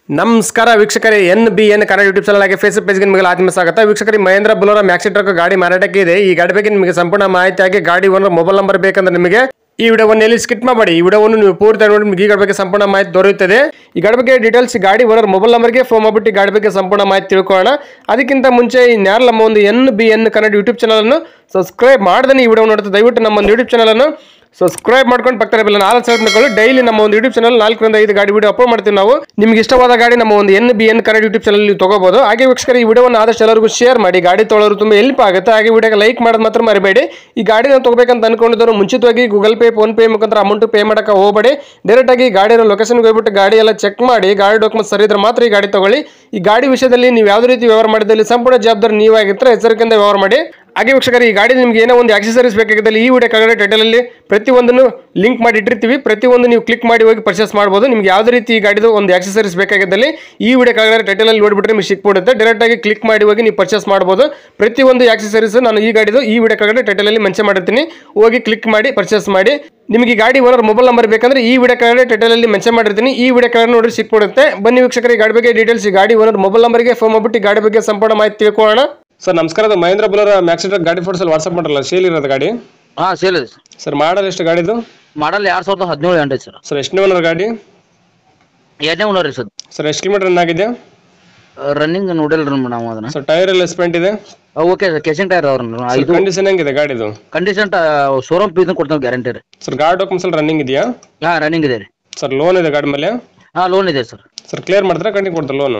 ನಮಸ್ಕಾರ ವೀಕ್ಷಕರೇ, NBN Kannada YouTube channel ಆಗಿ ಫೇಸ್ಬುಕ್ ಪೇಜ್ಗೆ ನಿಮಗೆ ಆತ್ಮ ಸ್ವಾಗತ. ವೀಕ್ಷಕರೇ, ಮಹೇಂದ್ರ ಬೊಲೆರೋ ಮ್ಯಾಕ್ಸಿ ಟ್ರಕ್ ಗಾಡಿ ಮಾರಾಟಕ್ಕೆ ಇದೆ. ಈ ಗಾಡಿ ಬಗ್ಗೆ ನಿಮಗೆ ಸಂಪೂರ್ಣ ಮಾಹಿತಿಯಾಗಿ ಗಾಡಿ ಓನರ್ ಮೊಬೈಲ್ ನಂಬರ್ ಬೇಕಂದ್ರೆ ನಿಮಗೆ ಈ ವಿಡಿಯೋವನ್ನು ಎಲ್ಲಿ ಸ್ಕಿಪ್ ಮಾಡಬೇಡಿ. ಈ ವಿಡಿಯೋವನ್ನು ನೀವು ಪೂರ್ತಿ ನೋಡಿ ನಿಮಗೆ ಈ ಗಾಡಿ ಬಗ್ಗೆ ಸಂಪೂರ್ಣ ಮಾಹಿತಿ ದೊರೆಯುತ್ತದೆ. ಈ ಗಾಡಿ ಬಗ್ಗೆ ಡೀಟೇಲ್ಸ್ ಗಾಡಿ ಓನರ್ ಮೊಬೈಲ್ ನಂಬರ್ಗೆ ಫೋನ್ ಮಾಡಿಬಿಟ್ಟು ಗಾಡಿ ಬಗ್ಗೆ ಸಂಪೂರ್ಣ ಮಾಹಿತಿ ತಿಳ್ಕೊಳ್ಳೋಣ. ಅದಕ್ಕಿಂತ ಮುಂಚೆ ಇನ್ಯಾರು ನಮ್ಮ ಒಂದು NBN ಕನ್ನಡ ಯೂಟ್ಯೂಬ್ ಚಾನಲ್ ಅನ್ನು ಸಬ್ಸ್ಕ್ರೈಬ್ ಮಾಡದೇ ಈ ವಿಡಿಯೋ ನೋಡುತ್ತೆ, ದಯವಿಟ್ಟು ನಮ್ಮ ಒಂದು ಯೂಟ್ಯೂಬ್ ಚಾನಲ್ ಅನ್ನು ಸಬ್ಸ್ಕ್ರೈಬ್ ಮಾಡ್ಕೊಂಡು ಪಕ್ಕದ ಬೆಲ್ಲ ನಾಲ್ಕು ಸೆಲೆಕ್ಟ್ ಮಾಡ್ಕೊಳ್ಳಿ. ಡೈಲಿ ನಮ್ಮ ಒಂದು ಯೂಟ್ಯೂಬ್ ಚಾನಲ್ 4 ರಿಂದ 5 ಗಾಡಿ ವಿಡಿಯೋ ಅಪ್ಲೋಡ್ ಮಾಡ್ತೀವಿ ನಾವು. ನಿಮ್ಗೆ ಇಷ್ಟವಾದ ಗಾಡಿ ನಮ್ಮ ಒಂದು NBN ಕನ್ನಡ ಯೂಟ್ಯೂಬ್ ಚಾನಲ್ ನೀವು ತಗೋಬಹುದು. ಹಾಗೆ ವೀಕ್ಷಕರು, ಈ ವಿಡಿಯೋವನ್ನು ಆದಷ್ಟು ಎಲ್ಲರಿಗೂ ಶೇರ್ ಮಾಡಿ, ಗಾಡಿ ತೊಗೊಳ್ಳೋರು ತುಂಬ ಹೆಲ್ಪ್ ಆಗುತ್ತೆ. ಹಾಗೆ ವಿಡಿಯೋಗೆ ಲೈಕ್ ಮಾಡೋದು ಮಾತ್ರ ಮರಿಬೇಡಿ. ಈ ಗಾಡಿನ ತಗೋಬೇಕಂತ ಅನ್ಕೊಂಡಿದ್ದವರು ಮುಂಚಿತವಾಗಿ ಗೂಗಲ್ ಪೇ, ಫೋನ್ ಪೇ ಮುಖಾಂತರ ಅಮೌಂಟ್ ಪೇ ಮಾಡಕ್ಕೆ ಹೋಗಬೇಡಿ. ಡೈರೆಕ್ಟ್ ಆಗಿ ಗಾಡಿ ಲೊಕೇಶನ್ಗೆ ಹೋಗ್ಬಿಟ್ಟು ಗಾಡಿ ಎಲ್ಲ ಚೆಕ್ ಮಾಡಿ, ಗಾಡಿ ಡಾಕ್ಯುಮೆಂಟ್ ಸರಿ ಇದ್ರೆ ಮಾತ್ರ ಈ ಗಾಡಿ ತಗೊಳ್ಳಿ. ಈ ಗಾಡಿ ವಿಷಯದಲ್ಲಿ ನೀವು ಯಾವುದೇ ರೀತಿ ವ್ಯವಹಾರ ಮಾಡಿದಲ್ಲಿ ಸಂಪೂರ್ಣ ಜವಾಬ್ದಾರಿ ನೀವಾಗಿರ್ತಾರೆ, ಎಚ್ಚರಿಕೆಯಿಂದ ವ್ಯವಹಾರ ಮಾಡಿ. ಹಾಗೆ ವೀಕ್ಷಕರು, ಈ ಗಾಡಿ ನಿಮಗೆ ಏನೋ ಒಂದು ಆಕ್ಸೆಸರೀಸ್ ಬೇಕಾಗಿದ್ದಲ್ಲಿ ಈ ವಿಡಿಯೋ ಕೆಳಗಡೆ ಟೈಟಲಲ್ಲಿ ಪ್ರತಿಯೊಂದನ್ನು ಲಿಂಕ್ ಮಾಡಿ ಇಟ್ಟಿರ್ತೀವಿ. ಪ್ರತಿಯೊಂದು ನೀವು ಕ್ಲಿಕ್ ಮಾಡಿ ಹೋಗಿ ಪರ್ಚೇಸ್ ಮಾಡ್ಬೋದು. ನಿಮ್ಗೆ ಯಾವುದೇ ರೀತಿ ಈ ಗಾಡಿದು ಒಂದು ಆಕ್ಸೆಸರೀಸ್ ಬೇಕಾಗಿದ್ದಲ್ಲಿ ಈ ವಿಡಿಯೋ ಕೆಳಗಡೆ ಟೈಟಲಲ್ಲಿ ನೋಡಿಬಿಟ್ರೆ ನಿಮಗೆ ಸಿಕ್ಬಿಡುತ್ತೆ. ಡೈರೆಕ್ಟ್ ಆಗಿ ಕ್ಲಿಕ್ ಮಾಡಿ ಹೋಗಿ ನೀವು ಪರ್ಚೇಸ್ ಮಾಡ್ಬೋದು. ಪ್ರತಿಯೊಂದು ಆಕ್ಸೆಸರೀಸ್ ನಾನು ಈ ಗಾಡಿದು ಈ ವಿಡಿಯೋ ಕೆಳಗಡೆ ಟೈಟಲಲ್ಲಿ ಮೆನ್ಷನ್ ಮಾಡಿರ್ತೀನಿ, ಹೋಗಿ ಕ್ಲಿಕ್ ಮಾಡಿ ಪರ್ಚೇಸ್ ಮಾಡಿ. ನಿಮಗೆ ಈ ಗಾಡಿ ಓನರ್ ಮೊಬೈಲ್ ನಂಬರ್ ಬೇಕಂದ್ರೆ ಈ ವಿಡಿಯೋ ಕೆಳಗಡೆ ಟೈಟಲಲ್ಲಿ ಮೆನ್ಷನ್ ಮಾಡಿರ್ತೀನಿ, ಈ ವಿಡಿಯೋ ಕೆಳಗಡೆ ನೋಡಿ ಸಿಕ್ಬಿಡುತ್ತೆ. ಬನ್ನಿ ವೀಕ್ಷಕರು, ಈ ಗಾಡಿ ಬಗ್ಗೆ ಡೀಟೇಲ್ಸ್ ಈ ಗಾಡಿ ಓನರ್ ಮೊಬೈಲ್ ನಂಬರ್ಗೆ ಫೋನ್ ಮಾಡಿಬಿಟ್ಟು ಗಾಡಿ ಬಗ್ಗೆ ಸಂಪೂರ್ಣ ಮಾಹಿತಿ ತಿಳ್ಕೊಳ್ಳೋಣ. ಸರ್ ನಮಸ್ಕಾರ, ಅದು ಮಹೇಂದ್ರ ಬೊಲೆರೋ ಮ್ಯಾಕ್ಸಿ ಟ್ರಕ್ ಗಾಡಿ ಫೋಟೋಸಲ್ಲಿ ವಾಟ್ಸಪ್ ಮಾಡಲ್ಲ, ಸೇಲ್ ಇರೋದು ಗಾಡಿ? ಹಾಂ, ಸೇಲ್ ಇದೆ ಸರ್. ಮಾಡಲ್ ಎಷ್ಟು ಗಾಡಿದು? ಮಾಡಲ್ 2017 ಎಂಟು ಸರ್. ಸರ್ ಎಷ್ಟನೇ ಓನರ್ ಗಾಡಿ? 2ನೇ ಓನರ್ ಸರ್. ಸರ್ ಎಷ್ಟು ಕಿಲೋಮೀಟರ್ ರನ್ ಆಗಿದೆ? ರನ್ನಿಂಗ್ ನೋಡಿಲ್ರಿ ನಾವು ಅದನ್ನ. ಸರ್ ಟೈರ್ ಎಲ್ಲ ಸ್ಪೆಂಟ್ ಇದೆ? ಓಕೆ ಸರ್, ಕೇಸಿಂಗ್ ಟೈರ್ ಅವ್ರನ್ನ. ಇದು ಕಂಡೀಷನ್ ಹೆಂಗಿದೆ ಗಾಡಿದು? ಕಂಡೀಷನ್ ಶೋರೂಮ್ ಪೀಸ್ ಕೊಡ್ತಾವೆ, ಗ್ಯಾರಂಟಿ ರೀ. ಸರ್ ಗಾಡಿ ಡಾಕ್ಯುಮೆಂಟ್ಸ್ ಎಲ್ಲ ರನ್ನಿಂಗ್ ಇದೆಯಾ? ಹಾಂ, ರನ್ನಿಂಗ್ ಇದೆ ರೀ. ಸರ್ ಲೋನ್ ಇದೆ ಗಾಡಿ ಮೇಲೆ? ಹಾಂ, ಲೋನ್ ಇದೆ ಸರ್. ಸರ್ ಕ್ಲಿಯರ್ ಮಾಡ್ತಾರೆ, ಕಂಟಿನ್ಯೂ ಕೊಡ್ತಾರೆ ಲೋನು?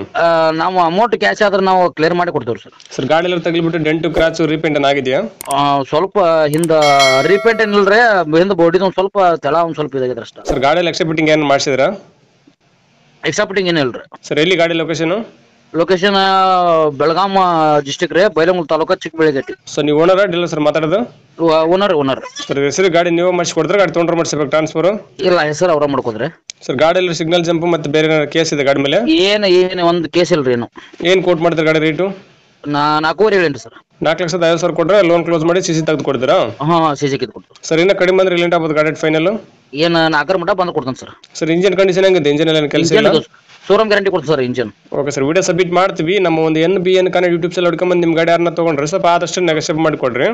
ನಾವು ಅಮೌಂಟ್ ಕ್ಯಾಶ್ ಆದ್ರೆ ನಾವು ಕ್ಲಿಯರ್ ಮಾಡಿ ಕೊಡ್ತೇವೆ ಸರ್. ಸರ್ ಗಾಡಿ ಎಲ್ಲ ತಗ್ಲಿಬಿಟ್ಟು ಡೆಂಟು ಕ್ರಾಚು ರೀಪೇಂಟ್ ಆಗಿದೆಯಾ? ಸ್ವಲ್ಪ ಹಿಂದೆ ರೀಪೇಂಟ್ ಏನಿಲ್ಲರಿ, ಹಿಂದೆ ಬಾಡಿದು ಒಂದು ಸ್ವಲ್ಪ ತೆಳ ಒಂದು ಸ್ವಲ್ಪ ಇದಾಗಿದೆ ಅಷ್ಟೇ. ಸರ್ ಗಾಡಿಯಲ್ಲಿ ಎಕ್ಸ್ಟ್ರಾ ಫಿಟ್ಟಿಂಗ್ ಏನು ಮಾಡಿಸಿದ್ರಾ? ಎಕ್ಸ್ಟ್ರಾ ಫಿಟ್ಟಿಂಗ್ ಏನಿಲ್ಲ ರೀ. ಸರ್ ಎಲ್ಲಿ ಗಾಡಿ ಲೊಕೇಶನ್? ಲೊಕೇಶನ್ ಬೆಳಗಾಂ ಡಿಸ್ಟಿಕ್ ರೀ, ಬೈಲಹೊಂಗಲ ತಾಲೂಕು, ಚಿಕ್ಕಬೆಳಗಟ್ಟಿ. ಸರ್ ನೀವು ಓನರ ಡೀಲರ್ ಸರ್ ಮಾತಾಡೋದು? ಓನರ್. ಸರ್ ಹೆಸರು ಗಾಡಿ ನೀವು ಮಾಡಿಸ್ಕೊಡ್ತಾರೆ, ಗಾಡಿ ತೊಗೊಂಡ್ರೆ ಮಾಡಿಸ್ಬೇಕು ಟ್ರಾನ್ಸ್ಫರ್? ಇಲ್ಲ, ಹೆಸರು ಅವ್ರ ಮಾಡ್ಕೋದ್ರಿ. ಸರ್ ಗಾಡಿ ಎಲ್ಲ ಸಿಗ್ನಲ್ ಜಂಪ್ ಮತ್ತೆ ಬೇರೆ ಏನಾದ್ರು ಕೇಸ್ ಇದೆ ಗಾಡಿ ಮೇಲೆ? ಏನು ಒಂದು ಕೇಸ್ ಇಲ್ರಿ. ಏನು ಕೋಟ್ ಮಾಡ್ತಾರೆ ಗಾಡಿ ರೇಟು? 4.7 ಸರ್. 4,50,000 ಕೊಟ್ಟರೆ ಲೋನ್ ಕ್ಲೋಸ್ ಮಾಡಿ ಸಿಸಿ ತೆಗೆದು ಕೊಡ್ತೀರಾ? ಹಾಂ, ಸಿಸಿ ಕಿತ್ತು ಕೊಡ್ತೀವಿ ಸರ್. ಇನ್ನು ಕಡಿಮೆ ಅಂದ್ರೆ ರಿಲೆಂಟ್ ಆಗ್ಬೋದು ಗಾಡಿ ಫೈನಲ್? ಏನು 4 ಮಟ್ಟ ಬಂದು ಕೊಡ್ತಾನೆ ಸರ್. ಸರ್ ಇಂಜಿನ್ ಕಂಡೀಷನ್ ಹೆಂಗಿದೆ? ಇಂಜಿನ್ ಎಲ್ಲ ಕೆಲಸ ಇಲ್ಲ? ಶೋರೂಮ್ ಗ್ಯಾರಂಟಿ ಕೊಡ್ತೀವಿ sir engine. Okay sir, video submit ಮಾಡ್ತೀವಿ. ನಮ್ಮ ಒಂದು NBN ಕನ್ನಡ ಯೂಟ್ಯೂಬ್ ಚಾನಲ್ ಹುಡ್ಕೊಂಬಂದು ನಿಮ್ಮ ಗಾಡಿ ಯಾರನ್ನ ತೊಗೊಂಡ್ರೆ ಸ್ವಲ್ಪ ಆದಷ್ಟು ನೆಗೋಷಿಯೇಟ್ ಮಾಡಿಕೊಡ್ರಿ.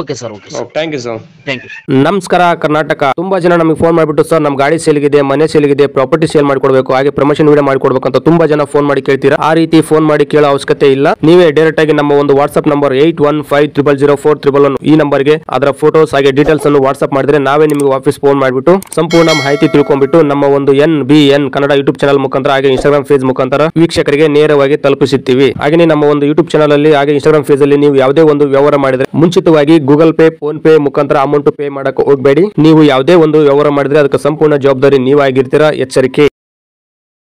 Okay sir. Okay sir, thank you sir. Thank you. ನಮಸ್ಕಾರ ಕರ್ನಾಟಕ. ತುಂಬಾ ಜನ ನಮಗೆ ಫೋನ್ ಮಾಡಿಬಿಟ್ಟು ಸರ್ ನಮ್ಮ ಗಾಡಿ ಸೇಲ್ಗಿದೆ, ಮನೆ ಸೇಲ್ಗಿದೆ, ಪ್ರಾಪರ್ಟಿ ಸೇಲ್ ಮಾಡಿಕೊಡ್ಬೇಕು, ಹಾಗೆ ಪ್ರಮೋಷನ್ ವಿಡಿಯೋ ಮಾಡಿಕೊಡ್ಬೇಕು ಅಂತ ತುಂಬಾ ಜನ ಫೋನ್ ಮಾಡಿ ಕೇಳ್ತೀರಾ. ಆ ರೀತಿ ಫೋನ್ ಮಾಡಿ ಕೇಳೋ ಅವಶ್ಯಕತೆ ಇಲ್ಲ. ನೀವೇ ಡೈರೆಕ್ಟ್ ಆಗಿ ನಮ್ಮ ಒಂದು ವಾಟ್ಸ್ಆಪ್ ನಂಬರ್ 81500411 ಈ ನಂಬರ್ಗೆ ಅದರ ಫೋಟೋಸ್ ಹಾಗೆ ಡೀಟೇಲ್ಸ್ ಅನ್ನು ವಾಟ್ಸ್ಆಪ್ ಮಾಡಿದ್ರೆ ನಾವೇ ನಿಮಗೆ ವಾಪಸ್ ಫೋನ್ ಮಾಡಿಬಿಟ್ಟು ಸಂಪೂರ್ಣ ಮಾಹಿತಿ ತಿಳ್ಕೊಂಡ್ಬಿಟ್ಟು ನಮ್ಮ ಒಂದು NBN ಕನ್ನಡ ಯೂಟ್ಯೂಬ್ ಚಾನಲ್ ಮುಖಾಂತರ ಹಾಗೆ ಇನ್ಸ್ಟಾಗ್ರಾಮ್ ಪೇಜ್ ಮುಖಾಂತರ ವೀಕ್ಷಕರಿಗೆ ನೇರವಾಗಿ ತಲುಪಿಸುತ್ತೀವಿ. ಹಾಗೆ ನಮ್ಮ ಒಂದು ಯೂಟ್ಯೂಬ್ ಚಾನಲ್ ಅಲ್ಲಿ ಹಾಗೆ ಇನ್ಸ್ಟಾಗ್ರಾಮ್ ಪೇಜ್ ಅಲ್ಲಿ ನೀವು ಯಾವುದೇ ಒಂದು ವ್ಯವಹಾರ ಮಾಡಿದ್ರೆ ಮುಂಚಿತವಾಗಿ ಗೂಗಲ್ ಪೇ, ಫೋನ್ ಪೇ ಮುಖಾಂತರ ಅಮೌಂಟ್ ಪೇ ಮಾಡಕ್ಕೆ ಹೋಗಬೇಡಿ. ನೀವು ಯಾವುದೇ ಒಂದು ವ್ಯವಹಾರ ಮಾಡಿದ್ರೆ ಅದಕ್ಕೆ ಸಂಪೂರ್ಣ ಜವಾಬ್ದಾರಿ ನೀವಾಗಿರ್ತೀರಾ, ಎಚ್ಚರಿಕೆ.